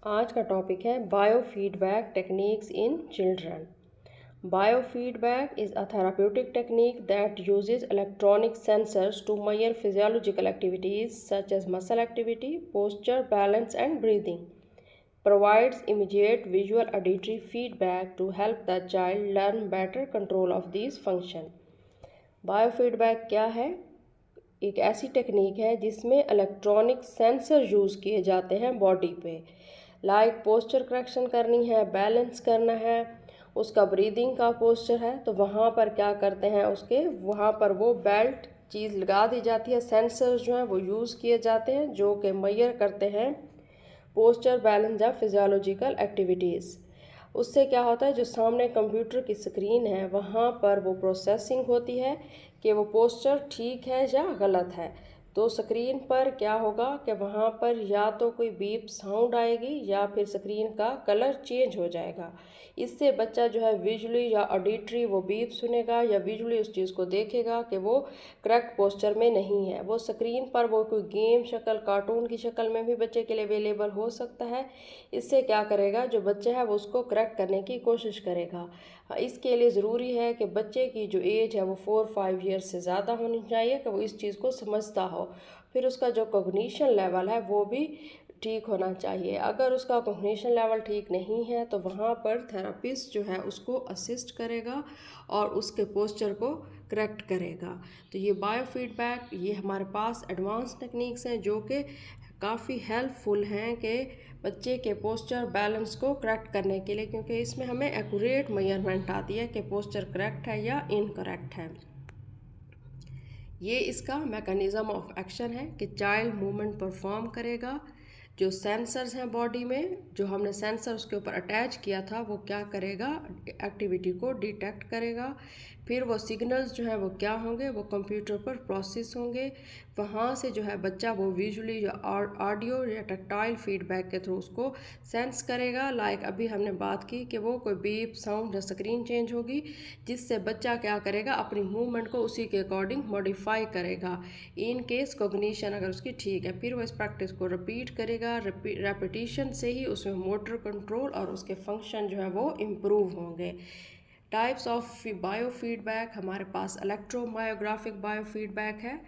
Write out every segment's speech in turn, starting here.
आज का टॉपिक है biofeedback techniques in children. Biofeedback is a therapeutic technique that uses electronic sensors to measure physiological activities such as muscle activity, posture, balance, and breathing. Provides immediate visual auditory feedback to help the child learn better control of these functions. Biofeedback क्या है? एक ऐसी technique है जिसमें electronic sensor use किए जाते हैं body पे, लाइक पोस्चर करेक्शन करनी है, बैलेंस करना है, उसका ब्रीदिंग का पोस्चर है, तो वहाँ पर क्या करते हैं, उसके वहाँ पर वो बेल्ट चीज़ लगा दी जाती है। सेंसर्स जो हैं वो यूज़ किए जाते हैं जो कि मेजर करते हैं पोस्चर, बैलेंस या फिजियोलॉजिकल एक्टिविटीज़। उससे क्या होता है, जो सामने कंप्यूटर की स्क्रीन है वहाँ पर वो प्रोसेसिंग होती है कि वो पोस्चर ठीक है या गलत है। तो स्क्रीन पर क्या होगा कि वहाँ पर या तो कोई बीप साउंड आएगी या फिर स्क्रीन का कलर चेंज हो जाएगा। इससे बच्चा जो है विजुअली या ऑडिटरी वो बीप सुनेगा या विजुअली उस चीज़ को देखेगा कि वो करेक्ट पोस्चर में नहीं है। वो स्क्रीन पर वो कोई गेम शक्ल, कार्टून की शक्ल में भी बच्चे के लिए अवेलेबल हो सकता है। इससे क्या करेगा, जो बच्चा है वो उसको करेक्ट करने की कोशिश करेगा। इसके लिए ज़रूरी है कि बच्चे की जो एज है वो 4-5 ईयर्स से ज़्यादा होनी चाहिए कि वो इस चीज़ को समझता हो। फिर उसका जो कॉग्निशन लेवल है वो भी ठीक होना चाहिए। अगर उसका कॉग्निशन लेवल ठीक नहीं है तो वहाँ पर थेरापिस्ट जो है उसको असिस्ट करेगा और उसके पोस्चर को करेक्ट करेगा। तो ये बायोफीडबैक, ये हमारे पास एडवांस टेक्निक्स हैं जो कि काफ़ी हेल्पफुल हैं कि बच्चे के पोस्चर बैलेंस को करेक्ट करने के लिए, क्योंकि इसमें हमें एक्यूरेट मेजरमेंट आती है कि पोस्चर करेक्ट है या इनकरेक्ट है। ये इसका मैकेनिज़्म ऑफ एक्शन है कि चाइल्ड मूवमेंट परफॉर्म करेगा। जो सेंसर्स हैं बॉडी में, जो हमने सेंसर उसके ऊपर अटैच किया था, वो क्या करेगा, एक्टिविटी को डिटेक्ट करेगा। फिर वो सिग्नल्स जो है वो क्या होंगे, वो कंप्यूटर पर प्रोसेस होंगे। वहाँ से जो है बच्चा वो विजुअली या ऑडियो या टैक्टाइल फीडबैक के थ्रू उसको सेंस करेगा। लाइक अभी हमने बात की कि वो कोई बीप साउंड या स्क्रीन चेंज होगी, जिससे बच्चा क्या करेगा, अपनी मूवमेंट को उसी के अकॉर्डिंग मॉडिफाई करेगा। इन केस कॉग्निशन अगर उसकी ठीक है, फिर वो इस प्रैक्टिस को रिपीट करेगा। रेपिटिशन से ही उसमें मोटर कंट्रोल और उसके फंक्शन जो है वो इम्प्रूव होंगे। टाइप्स ऑफ बायोफीडबैक हमारे पास इलेक्ट्रोमायोग्राफिक बायोफीडबैक है।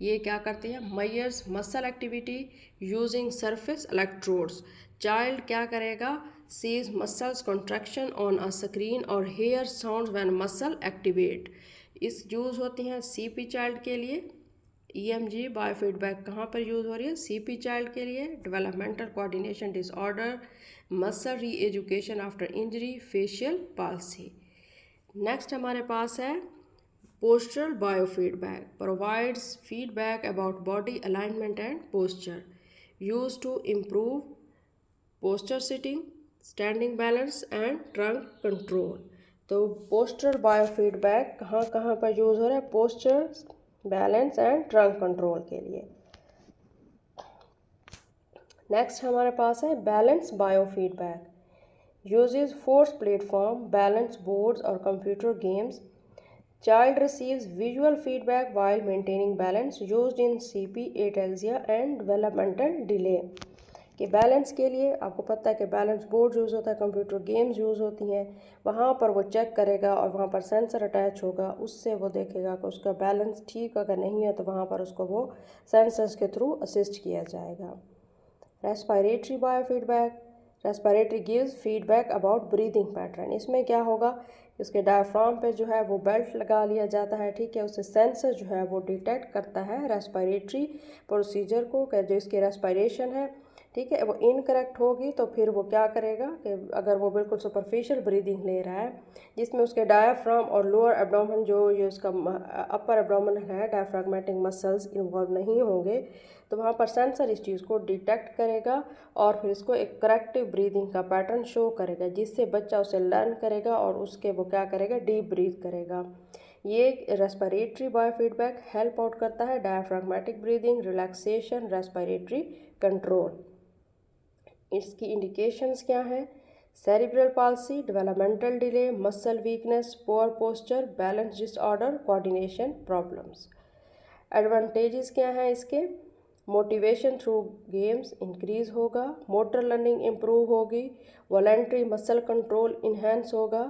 ये क्या करते हैं, measures muscle activity using surface electrodes. Child क्या करेगा, sees muscles contraction on a screen और hear sound when muscle activate. इस यूज़ होती हैं सीपी चाइल्ड के लिए। ईएमजी बायोफीडबैक कहाँ पर यूज़ हो रही है, सीपी चाइल्ड के लिए। Developmental coordination disorder, muscle re education after injury, facial palsy. Next हमारे पास है postural biofeedback. Provides feedback about body alignment and posture, use to improve posture sitting, standing balance and trunk control. तो postural biofeedback कहाँ कहाँ पर use हो रहा है, posture, balance and trunk control के लिए। नेक्स्ट हमारे पास है balance biofeedback. Uses force platform, balance boards or computer games. Child receives visual feedback while maintaining balance, used in CP, ataxia and developmental delay। कि balance के लिए आपको पता है कि बैलेंस बोर्ड यूज़ होता है, कंप्यूटर गेम्स यूज़ होती हैं। वहाँ पर वो चेक करेगा और वहाँ पर सेंसर अटैच होगा, उससे वो देखेगा कि उसका बैलेंस ठीक अगर नहीं है तो वहाँ पर उसको वो सेंसर्स के थ्रू असिस्ट किया जाएगा। Respiratory biofeedback. Respiratory gives feedback about breathing pattern. इसमें क्या होगा, उसके डायफ्राम पे जो है वो बेल्ट लगा लिया जाता है, ठीक है। उससे सेंसर जो है वो डिटेक्ट करता है रेस्पिरेटरी प्रोसीजर को, कि जो इसकी रेस्पिरेशन है, ठीक है, वो इनकरेक्ट होगी तो फिर वो क्या करेगा कि अगर वो बिल्कुल सुपरफिशियल ब्रीदिंग ले रहा है जिसमें उसके डायफ्राम और लोअर एब्डोमेन जो ये उसका अपर एब्डोमेन है, डायफ्रागमेटिक मसल्स इन्वॉल्व नहीं होंगे, तो वहाँ पर सेंसर इस चीज़ को डिटेक्ट करेगा और फिर इसको एक करेक्टिव ब्रीदिंग का पैटर्न शो करेगा, जिससे बच्चा उसे लर्न करेगा और उसके वो क्या करेगा, डीप ब्रीथ करेगा। ये रेस्पिरेटरी बायोफीडबैक हेल्प आउट करता है diaphragmatic breathing, relaxation, respiratory control. इसकी इंडिकेशंस क्या हैं, cerebral palsy, developmental delay, muscle weakness, poor posture, balance disorder, coordination problems. Advantages क्या हैं इसके, मोटिवेशन थ्रू गेम्स इंक्रीज होगा, मोटर लर्निंग इम्प्रूव होगी, वॉलेंट्री मसल कंट्रोल इन्हेंस होगा,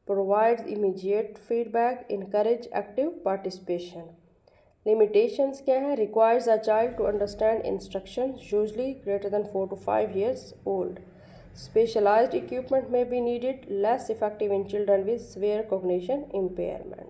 provides immediate feedback, encourage active participation. Limitations क्या हैं? Requires a child to understand instructions usually greater than 4 to 5 years old. Specialized equipment may be needed, less effective in children with severe cognition impairment.